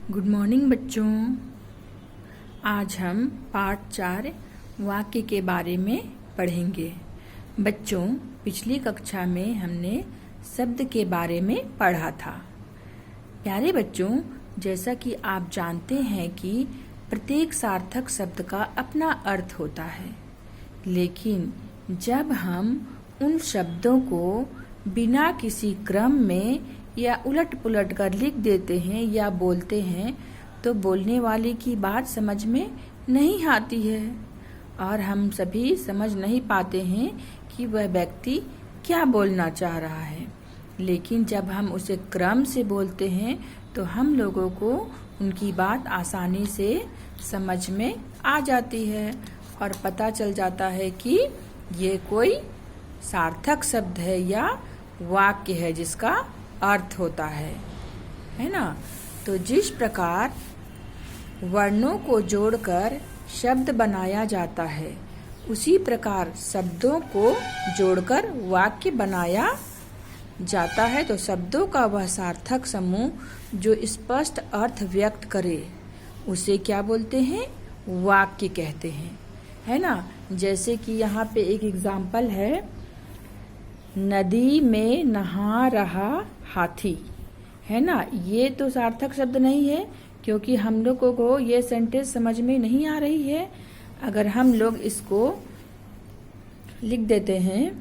Good morning बच्चों। आज हम पाठ 4 वाक्य के बारे में पढ़ेंगे। बच्चों, पिछली कक्षा में हमने शब्द के बारे में पढ़ा था। प्यारे बच्चों, जैसा कि आप जानते हैं कि प्रत्येक सार्थक शब्द का अपना अर्थ होता है, लेकिन जब हम उन शब्दों को बिना किसी क्रम में या उलट पुलट कर लिख देते हैं या बोलते हैं तो बोलने वाले की बात समझ में नहीं आती है और हम सभी समझ नहीं पाते हैं कि वह व्यक्ति क्या बोलना चाह रहा है। लेकिन जब हम उसे क्रम से बोलते हैं तो हम लोगों को उनकी बात आसानी से समझ में आ जाती है और पता चल जाता है कि ये कोई सार्थक शब्द है या वाक्य है जिसका अर्थ होता है ना। तो जिस प्रकार वर्णों को जोड़कर शब्द बनाया जाता है, उसी प्रकार शब्दों को जोड़कर वाक्य बनाया जाता है। तो शब्दों का वह सार्थक समूह जो स्पष्ट अर्थ व्यक्त करे उसे क्या बोलते हैं? वाक्य कहते हैं, है ना। जैसे कि यहाँ पे एक एग्जाम्पल है, नदी में नहा रहा हाथी, है ना। ये तो सार्थक शब्द नहीं है क्योंकि हम लोगों को ये सेंटेंस समझ में नहीं आ रही है। अगर हम लोग इसको लिख देते हैं,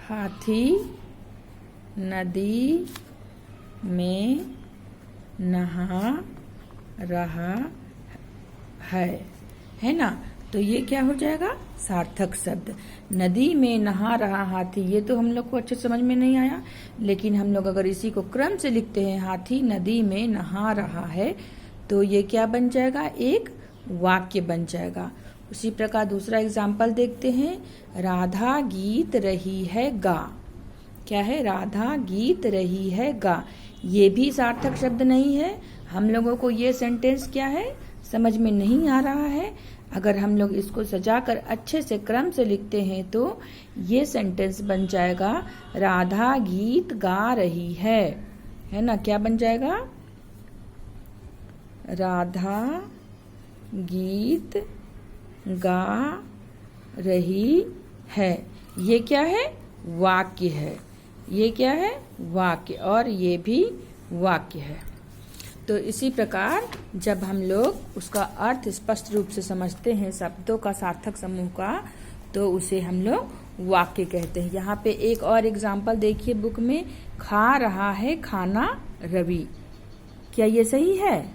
हाथी नदी में नहा रहा है ना, तो ये क्या हो जाएगा? सार्थक शब्द। नदी में नहा रहा हाथी, ये तो हम लोग को अच्छे समझ में नहीं आया, लेकिन हम लोग अगर इसी को क्रम से लिखते हैं, हाथी नदी में नहा रहा है, तो ये क्या बन जाएगा? एक वाक्य बन जाएगा। उसी प्रकार दूसरा एग्जाम्पल देखते हैं, राधा गीत रही है गा। क्या है? राधा गीत रही है गा। ये भी सार्थक शब्द नहीं है। हम लोगों को ये सेंटेंस क्या है समझ में नहीं आ रहा है। अगर हम लोग इसको सजाकर अच्छे से क्रम से लिखते हैं तो ये सेंटेंस बन जाएगा, राधा गीत गा रही है ना। क्या बन जाएगा? राधा गीत गा रही है। ये क्या है? वाक्य है। ये क्या है? वाक्य। और ये भी वाक्य है। तो इसी प्रकार जब हम लोग उसका अर्थ स्पष्ट रूप से समझते हैं शब्दों का सार्थक समूह का, तो उसे हम लोग वाक्य कहते हैं। यहाँ पे एक और एग्जाम्पल देखिए बुक में, खा रहा है खाना रवि। क्या ये सही है?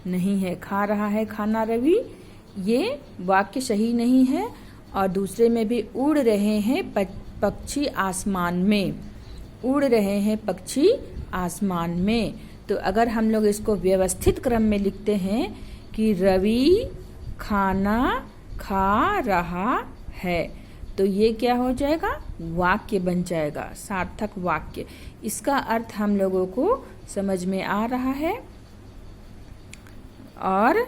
नहीं है। खा रहा है खाना रवि, ये वाक्य सही नहीं है। और दूसरे में भी, उड़ रहे हैं पक्षी आसमान में। उड़ रहे हैं पक्षी आसमान में। तो अगर हम लोग इसको व्यवस्थित क्रम में लिखते हैं कि रवि खाना खा रहा है, तो ये क्या हो जाएगा? वाक्य बन जाएगा, सार्थक वाक्य। इसका अर्थ हम लोगों को समझ में आ रहा है और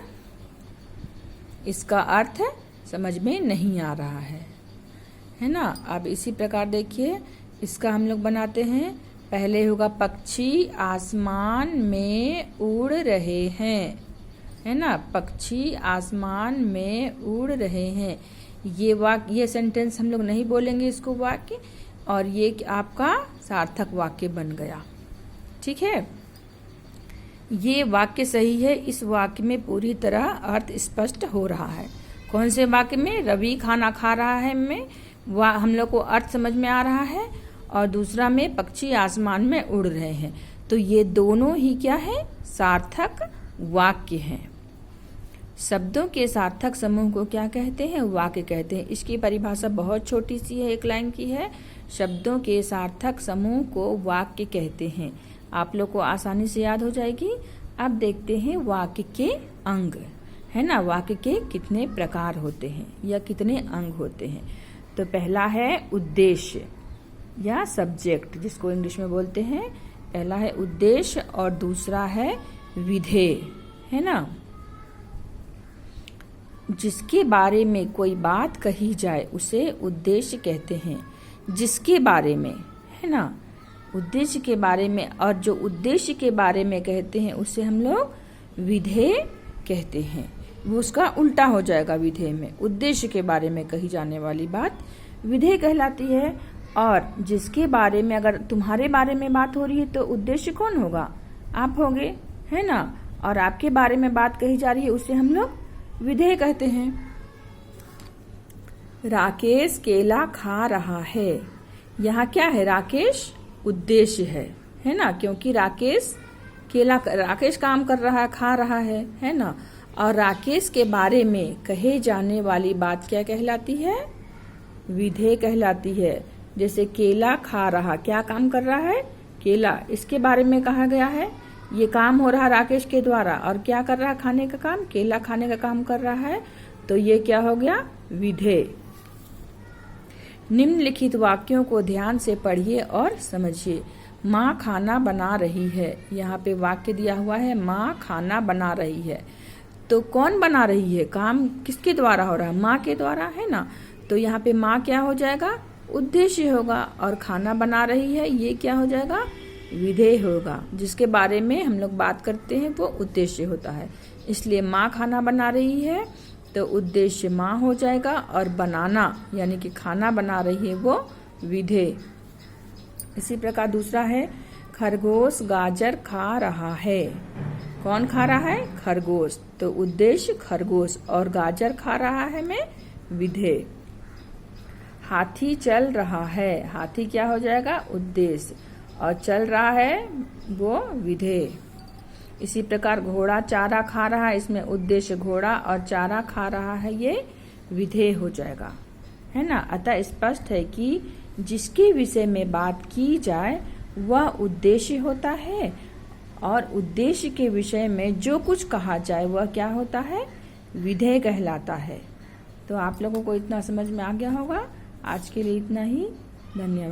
इसका अर्थ समझ में नहीं आ रहा है ना। अब इसी प्रकार देखिए, इसका हम लोग बनाते हैं। पहले होगा, पक्षी आसमान में उड़ रहे हैं, है ना। पक्षी आसमान में उड़ रहे हैं। ये सेंटेंस हम लोग नहीं बोलेंगे इसको वाक्य, और ये आपका सार्थक वाक्य बन गया। ठीक है, ये वाक्य सही है। इस वाक्य में पूरी तरह अर्थ स्पष्ट हो रहा है। कौन से वाक्य में? रवि खाना खा रहा है में हम लोग को अर्थ समझ में आ रहा है, और दूसरा में पक्षी आसमान में उड़ रहे हैं। तो ये दोनों ही क्या है? सार्थक वाक्य हैं। शब्दों के सार्थक समूह को क्या कहते हैं? वाक्य कहते हैं। इसकी परिभाषा बहुत छोटी सी है, एक लाइन की है। शब्दों के सार्थक समूह को वाक्य कहते हैं। आप लोग को आसानी से याद हो जाएगी। अब देखते हैं वाक्य के अंग, है ना। वाक्य के कितने प्रकार होते हैं या कितने अंग होते हैं? तो पहला है उद्देश्य या सब्जेक्ट, जिसको इंग्लिश में बोलते हैं। पहला है उद्देश्य और दूसरा है विधेय, है ना। जिसके बारे में कोई बात कही जाए उसे उद्देश्य कहते हैं। जिसके बारे में, है ना। उद्देश्य के बारे में, और जो उद्देश्य के बारे में कहते हैं उसे हम लोग विधेय कहते हैं। वो उसका उल्टा हो जाएगा विधेय में। उद्देश्य के बारे में कही जाने वाली बात विधेय कहलाती है। और जिसके बारे में, अगर तुम्हारे बारे में बात हो रही है तो उद्देश्य कौन होगा? आप होगे, है ना। और आपके बारे में बात कही जा रही है उसे हम लोग विधेय कहते हैं। राकेश केला खा रहा है। यहाँ क्या है? राकेश उद्देश्य है ना, क्योंकि राकेश काम कर रहा है, खा रहा है ना। और राकेश के बारे में कहे जाने वाली बात क्या कहलाती है? विधेय कहलाती है। जैसे केला खा रहा, क्या काम कर रहा है? केला, इसके बारे में कहा गया है। ये काम हो रहा है राकेश के द्वारा, और क्या कर रहा है? खाने का काम, केला खाने का काम कर रहा है। तो ये क्या हो गया? विधेय। निम्नलिखित वाक्यों को ध्यान से पढ़िए और समझिए। माँ खाना बना रही है। यहाँ पे वाक्य दिया हुआ है, माँ खाना बना रही है। तो कौन बना रही है? काम किसके द्वारा हो रहा है? माँ के द्वारा, है ना। तो यहाँ पे माँ क्या हो जाएगा? उद्देश्य होगा। और खाना बना रही है, ये क्या हो जाएगा? विधेय होगा। जिसके बारे में हम लोग बात करते हैं वो उद्देश्य होता है। इसलिए माँ खाना बना रही है तो उद्देश्य माँ हो जाएगा, और बनाना यानी कि खाना बना रही है वो विधेय। इसी प्रकार दूसरा है, खरगोश गाजर खा रहा है। कौन खा रहा है? खरगोश। तो उद्देश्य खरगोश, और गाजर खा रहा है में विधेय। हाथी चल रहा है। हाथी क्या हो जाएगा? उद्देश्य, और चल रहा है वो विधेय। इसी प्रकार घोड़ा चारा खा रहा है, इसमें उद्देश्य घोड़ा, और चारा खा रहा है ये विधेय हो जाएगा, है ना। अतः स्पष्ट है कि जिसके विषय में बात की जाए वह उद्देश्य होता है, और उद्देश्य के विषय में जो कुछ कहा जाए वह क्या होता है? विधेय कहलाता है। तो आप लोगों को इतना समझ में आ गया होगा। आज के लिए इतना ही। धन्यवाद।